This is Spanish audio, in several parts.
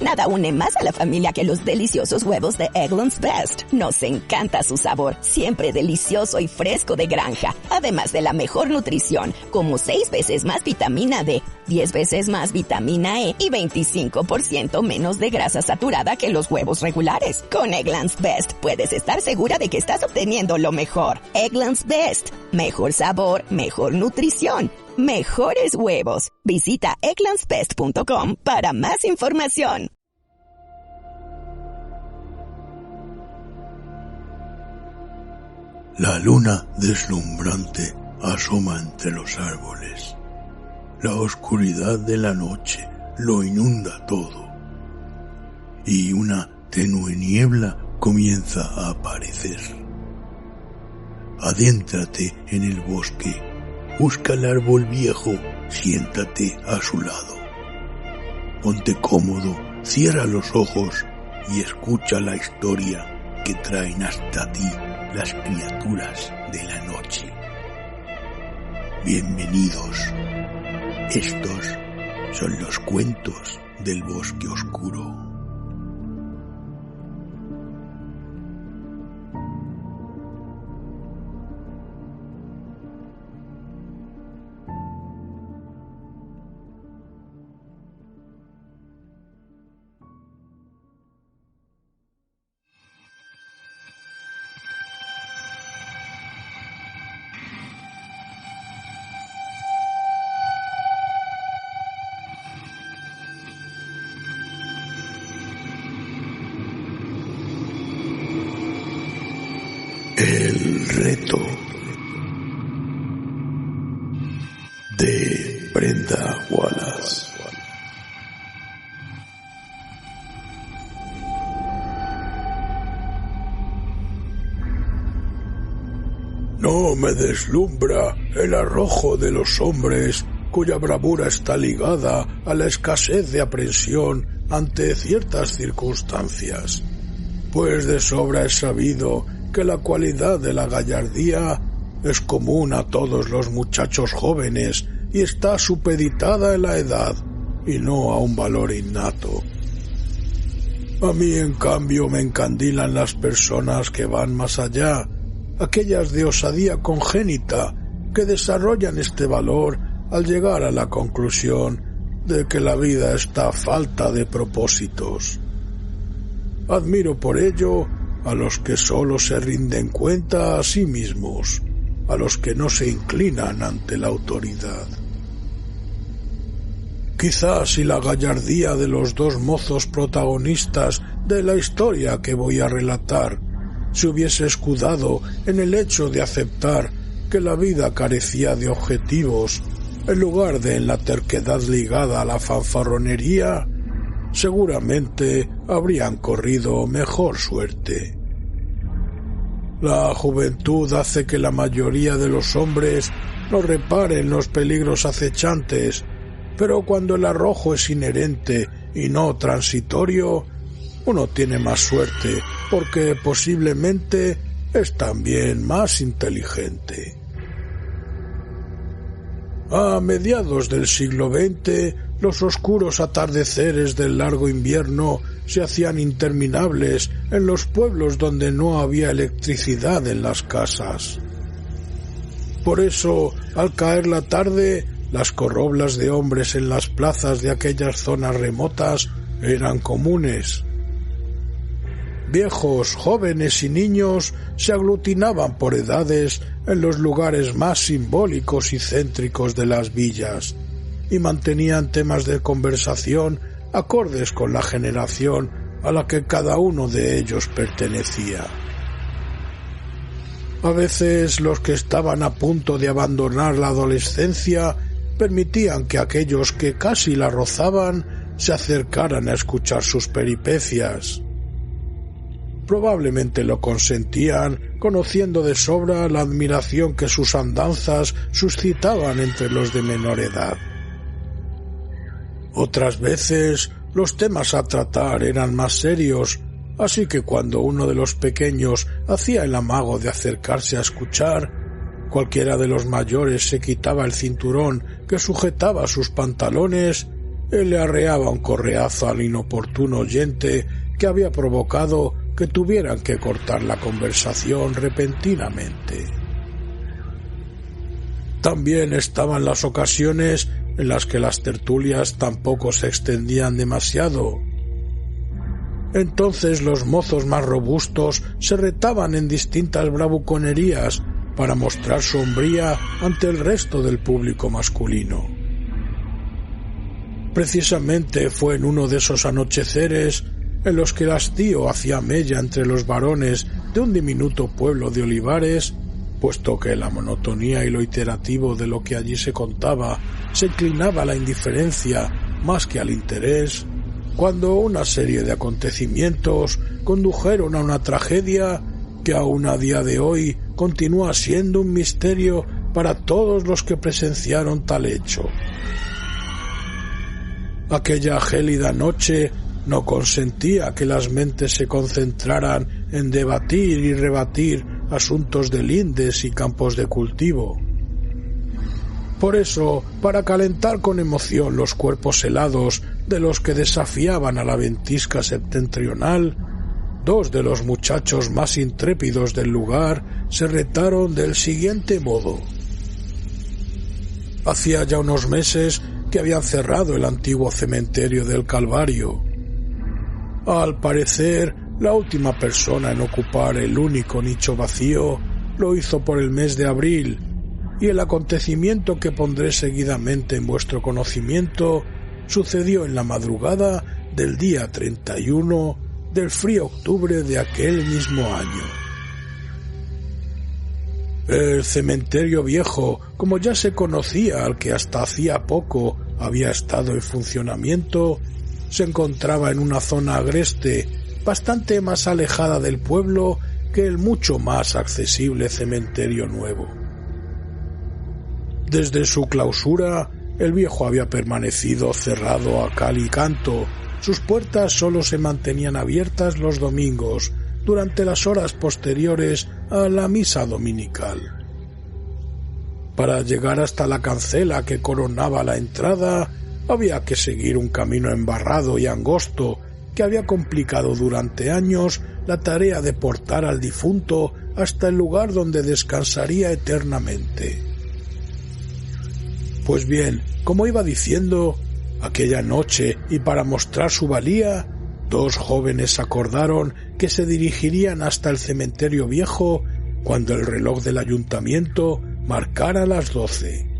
Nada une más a la familia que los deliciosos huevos de Eggland's Best. Nos encanta su sabor, siempre delicioso y fresco de granja. Además de la mejor nutrición, como 6 veces más vitamina D, 10 veces más vitamina E y 25% menos de grasa saturada que los huevos regulares. Con Eggland's Best puedes estar segura de que estás obteniendo lo mejor. Eggland's Best. Mejor sabor, mejor nutrición, mejores huevos. Visita egglandsbest.com para más información. La luna deslumbrante asoma entre los árboles. La oscuridad de la noche lo inunda todo. Y una tenue niebla comienza a aparecer. Adéntrate en el bosque. Busca el árbol viejo. Siéntate a su lado. Ponte cómodo, cierra los ojos y escucha la historia que traen hasta ti las criaturas de la noche. Bienvenidos. Estos son los cuentos del bosque oscuro. El reto de Brenda Wallace. No me deslumbra el arrojo de los hombres cuya bravura está ligada a la escasez de aprensión ante ciertas circunstancias, pues de sobra es sabido que la cualidad de la gallardía es común a todos los muchachos jóvenes y está supeditada en la edad y no a un valor innato. A mí, en cambio, me encandilan las personas que van más allá, aquellas de osadía congénita que desarrollan este valor al llegar a la conclusión de que la vida está a falta de propósitos. Admiro por ello a los que solo se rinden cuenta a sí mismos, a los que no se inclinan ante la autoridad. Quizás si la gallardía de los dos mozos protagonistas de la historia que voy a relatar se hubiese escudado en el hecho de aceptar que la vida carecía de objetivos, en lugar de en la terquedad ligada a la fanfarronería, seguramente habrían corrido mejor suerte. La juventud hace que la mayoría de los hombres no reparen los peligros acechantes, pero cuando el arrojo es inherente y no transitorio, uno tiene más suerte porque posiblemente es también más inteligente. A mediados del siglo XX, los oscuros atardeceres del largo invierno se hacían interminables en los pueblos donde no había electricidad en las casas. Por eso, al caer la tarde, las corroblas de hombres en las plazas de aquellas zonas remotas eran comunes. Viejos, jóvenes y niños se aglutinaban por edades en los lugares más simbólicos y céntricos de las villas y mantenían temas de conversación acordes con la generación a la que cada uno de ellos pertenecía. A veces los que estaban a punto de abandonar la adolescencia permitían que aquellos que casi la rozaban se acercaran a escuchar sus peripecias. Probablemente lo consentían, conociendo de sobra la admiración que sus andanzas suscitaban entre los de menor edad. Otras veces los temas a tratar eran más serios, así que cuando uno de los pequeños hacía el amago de acercarse a escuchar, cualquiera de los mayores se quitaba el cinturón que sujetaba sus pantalones él le arreaba un correazo al inoportuno oyente que había provocado que tuvieran que cortar la conversación repentinamente. También estaban las ocasiones en las que las tertulias tampoco se extendían demasiado. Entonces los mozos más robustos se retaban en distintas bravuconerías para mostrar su hombría ante el resto del público masculino. Precisamente fue en uno de esos anocheceres en los que el hastío hacía mella entre los varones de un diminuto pueblo de olivares, puesto que la monotonía y lo iterativo de lo que allí se contaba se inclinaba a la indiferencia más que al interés, cuando una serie de acontecimientos condujeron a una tragedia que aún a día de hoy continúa siendo un misterio para todos los que presenciaron tal hecho. Aquella gélida noche no consentía que las mentes se concentraran en debatir y rebatir asuntos de lindes y campos de cultivo. Por eso, para calentar con emoción los cuerpos helados de los que desafiaban a la ventisca septentrional, dos de los muchachos más intrépidos del lugar se retaron del siguiente modo. Hacía ya unos meses que habían cerrado el antiguo cementerio del Calvario. Al parecer, la última persona en ocupar el único nicho vacío lo hizo por el mes de abril, y el acontecimiento que pondré seguidamente en vuestro conocimiento sucedió en la madrugada del día 31 del frío octubre de aquel mismo año. El cementerio viejo, como ya se conocía al que hasta hacía poco había estado en funcionamiento, se encontraba en una zona agreste, bastante más alejada del pueblo que el mucho más accesible cementerio nuevo. Desde su clausura, el viejo había permanecido cerrado a cal y canto. Sus puertas solo se mantenían abiertas los domingos, durante las horas posteriores a la misa dominical. Para llegar hasta la cancela que coronaba la entrada, había que seguir un camino embarrado y angosto que había complicado durante años la tarea de portar al difunto hasta el lugar donde descansaría eternamente. Pues bien, como iba diciendo, aquella noche, y para mostrar su valía, dos jóvenes acordaron que se dirigirían hasta el cementerio viejo cuando el reloj del ayuntamiento marcara las 12.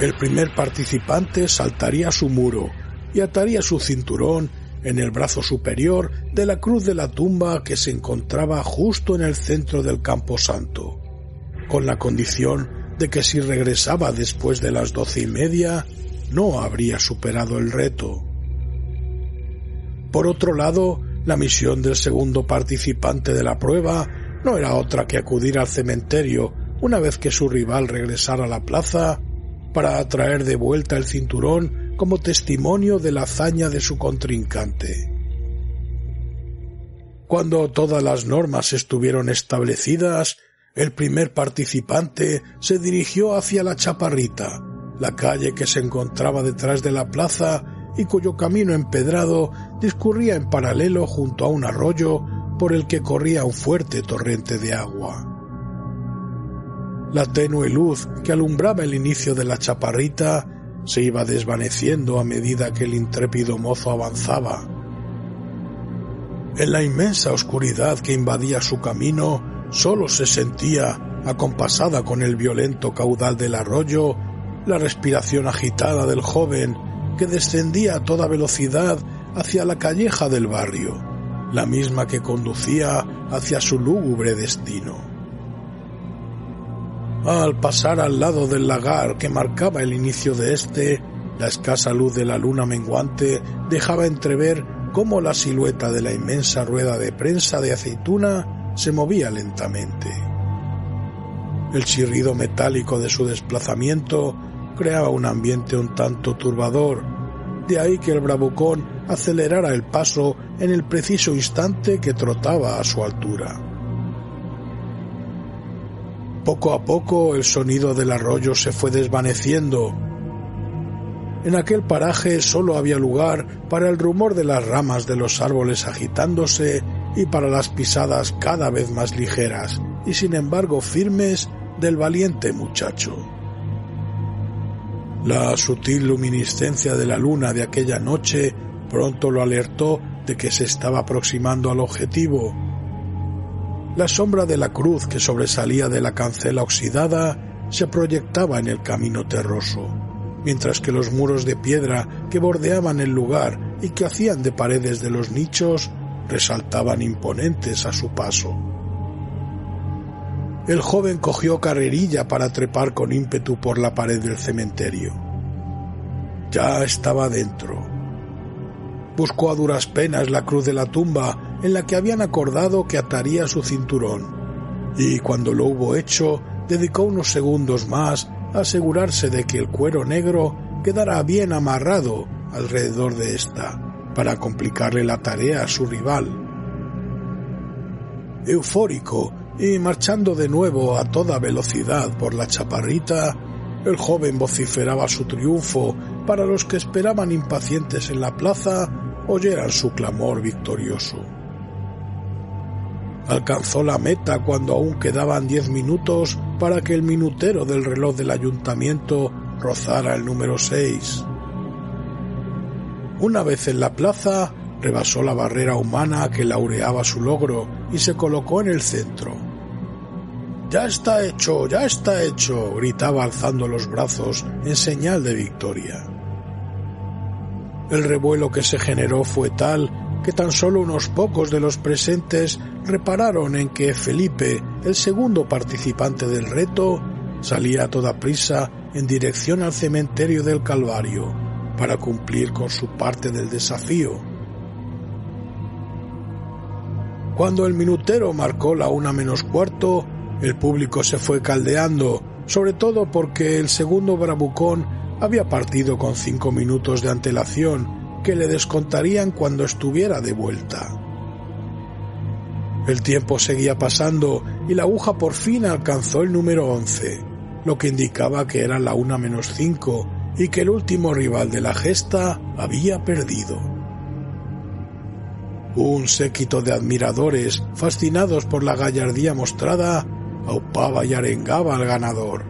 El primer participante saltaría su muro y ataría su cinturón en el brazo superior de la cruz de la tumba que se encontraba justo en el centro del camposanto, con la condición de que si regresaba después de las 12:30 no habría superado el reto. Por otro lado, la misión del segundo participante de la prueba no era otra que acudir al cementerio una vez que su rival regresara a la plaza para atraer de vuelta el cinturón como testimonio de la hazaña de su contrincante. Cuando todas las normas estuvieron establecidas, el primer participante se dirigió hacia la Chaparrita, la calle que se encontraba detrás de la plaza y cuyo camino empedrado discurría en paralelo junto a un arroyo por el que corría un fuerte torrente de agua. La tenue luz que alumbraba el inicio de la Chaparrita se iba desvaneciendo a medida que el intrépido mozo avanzaba. En la inmensa oscuridad que invadía su camino, solo se sentía, acompasada con el violento caudal del arroyo, la respiración agitada del joven que descendía a toda velocidad hacia la calleja del barrio, la misma que conducía hacia su lúgubre destino. Al pasar al lado del lagar que marcaba el inicio de este, la escasa luz de la luna menguante dejaba entrever cómo la silueta de la inmensa rueda de prensa de aceituna se movía lentamente. El chirrido metálico de su desplazamiento creaba un ambiente un tanto turbador, de ahí que el bravucón acelerara el paso en el preciso instante que trotaba a su altura. Poco a poco el sonido del arroyo se fue desvaneciendo. En aquel paraje solo había lugar para el rumor de las ramas de los árboles agitándose y para las pisadas cada vez más ligeras y sin embargo firmes del valiente muchacho. La sutil luminiscencia de la luna de aquella noche pronto lo alertó de que se estaba aproximando al objetivo. La sombra de la cruz que sobresalía de la cancela oxidada se proyectaba en el camino terroso, mientras que los muros de piedra que bordeaban el lugar y que hacían de paredes de los nichos resaltaban imponentes a su paso. El joven cogió carrerilla para trepar con ímpetu por la pared del cementerio. Ya estaba dentro. Buscó a duras penas la cruz de la tumba en la que habían acordado que ataría su cinturón, y cuando lo hubo hecho, dedicó unos segundos más a asegurarse de que el cuero negro quedara bien amarrado alrededor de ésta, para complicarle la tarea a su rival. Eufórico y marchando de nuevo a toda velocidad por la chaparrita, el joven vociferaba su triunfo para los que esperaban impacientes en la plaza oyeran su clamor victorioso. Alcanzó la meta cuando aún quedaban 10 minutos para que el minutero del reloj del ayuntamiento rozara el número 6. Una vez en la plaza, rebasó la barrera humana que laureaba su logro y se colocó en el centro. ¡Ya está hecho! ¡Ya está hecho!, gritaba alzando los brazos en señal de victoria. El revuelo que se generó fue tal que tan solo unos pocos de los presentes repararon en que Felipe, el segundo participante del reto, salía a toda prisa en dirección al cementerio del Calvario para cumplir con su parte del desafío. Cuando el minutero marcó la 1:15, el público se fue caldeando, sobre todo porque el segundo bravucón había partido con 5 minutos de antelación que le descontarían cuando estuviera de vuelta. El tiempo seguía pasando y la aguja por fin alcanzó el número 11, lo que indicaba que era la 1:05 y que el último rival de la gesta había perdido. Un séquito de admiradores, fascinados por la gallardía mostrada, aupaba y arengaba al ganador.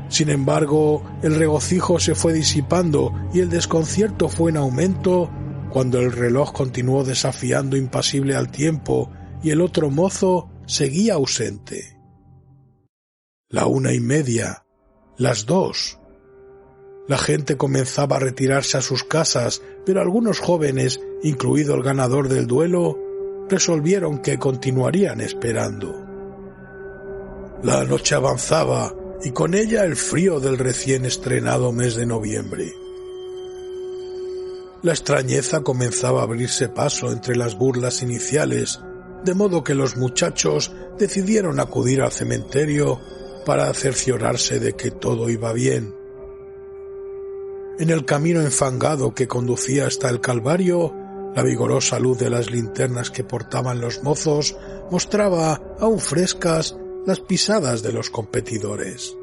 Sin embargo, el regocijo se fue disipando y el desconcierto fue en aumento cuando el reloj continuó desafiando impasible al tiempo y el otro mozo seguía ausente. La 1:30, las 2. La gente comenzaba a retirarse a sus casas, pero algunos jóvenes, incluido el ganador del duelo, resolvieron que continuarían esperando. La noche avanzaba y con ella el frío del recién estrenado mes de noviembre. La extrañeza comenzaba a abrirse paso entre las burlas iniciales, de modo que los muchachos decidieron acudir al cementerio para cerciorarse de que todo iba bien. En el camino enfangado que conducía hasta el Calvario, la vigorosa luz de las linternas que portaban los mozos mostraba, aún frescas, las pisadas de los competidores.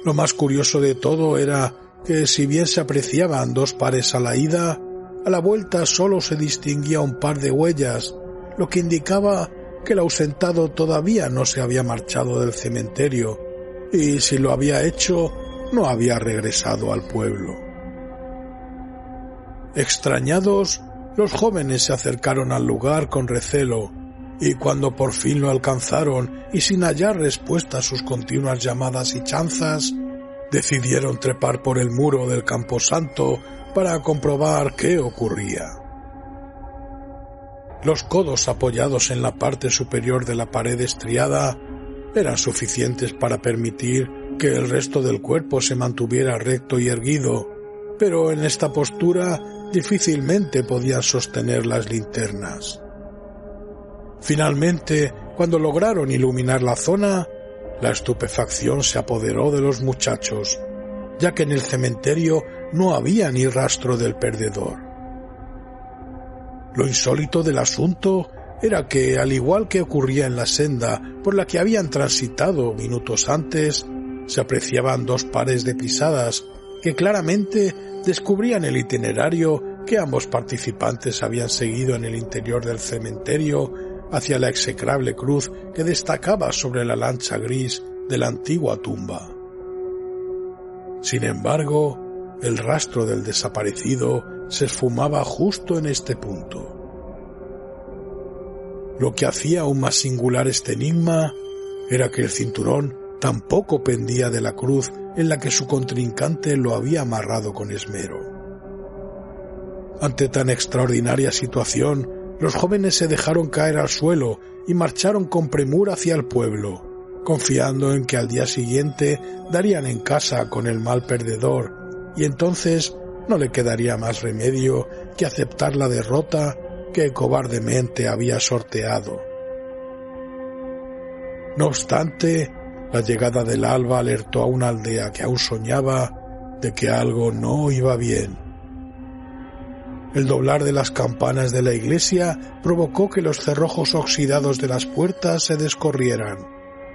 Lo más curioso de todo era que, si bien se apreciaban 2 pares a la ida, a la vuelta solo se distinguía un par de huellas, lo que indicaba que el ausentado todavía no se había marchado del cementerio, y si lo había hecho, no había regresado al pueblo. Extrañados, los jóvenes se acercaron al lugar con recelo, y cuando por fin lo alcanzaron y sin hallar respuesta a sus continuas llamadas y chanzas, decidieron trepar por el muro del camposanto para comprobar qué ocurría. Los codos apoyados en la parte superior de la pared estriada eran suficientes para permitir que el resto del cuerpo se mantuviera recto y erguido, pero en esta postura difícilmente podían sostener las linternas. Finalmente, cuando lograron iluminar la zona, la estupefacción se apoderó de los muchachos, ya que en el cementerio no había ni rastro del perdedor. Lo insólito del asunto era que, al igual que ocurría en la senda por la que habían transitado minutos antes, se apreciaban 2 pares de pisadas que claramente descubrían el itinerario que ambos participantes habían seguido en el interior del cementerio hacia la execrable cruz que destacaba sobre la lancha gris de la antigua tumba. Sin embargo, el rastro del desaparecido se esfumaba justo en este punto. Lo que hacía aún más singular este enigma era que el cinturón tampoco pendía de la cruz en la que su contrincante lo había amarrado con esmero. Ante tan extraordinaria situación, los jóvenes se dejaron caer al suelo y marcharon con premura hacia el pueblo, confiando en que al día siguiente darían en casa con el mal perdedor, y entonces no le quedaría más remedio que aceptar la derrota que cobardemente había sorteado. No obstante, la llegada del alba alertó a una aldea que aún soñaba de que algo no iba bien. El doblar de las campanas de la iglesia provocó que los cerrojos oxidados de las puertas se descorrieran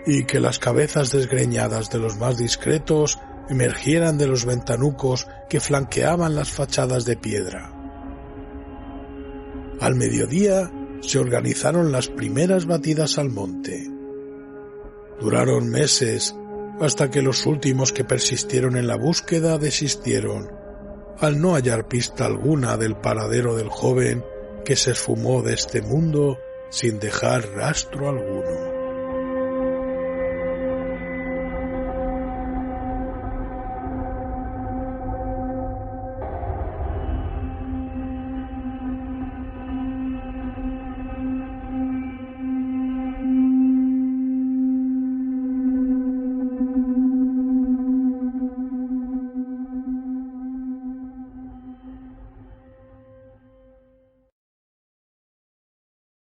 y que las cabezas desgreñadas de los más discretos emergieran de los ventanucos que flanqueaban las fachadas de piedra. Al mediodía se organizaron las primeras batidas al monte. Duraron meses hasta que los últimos que persistieron en la búsqueda desistieron, al no hallar pista alguna del paradero del joven que se esfumó de este mundo sin dejar rastro alguno.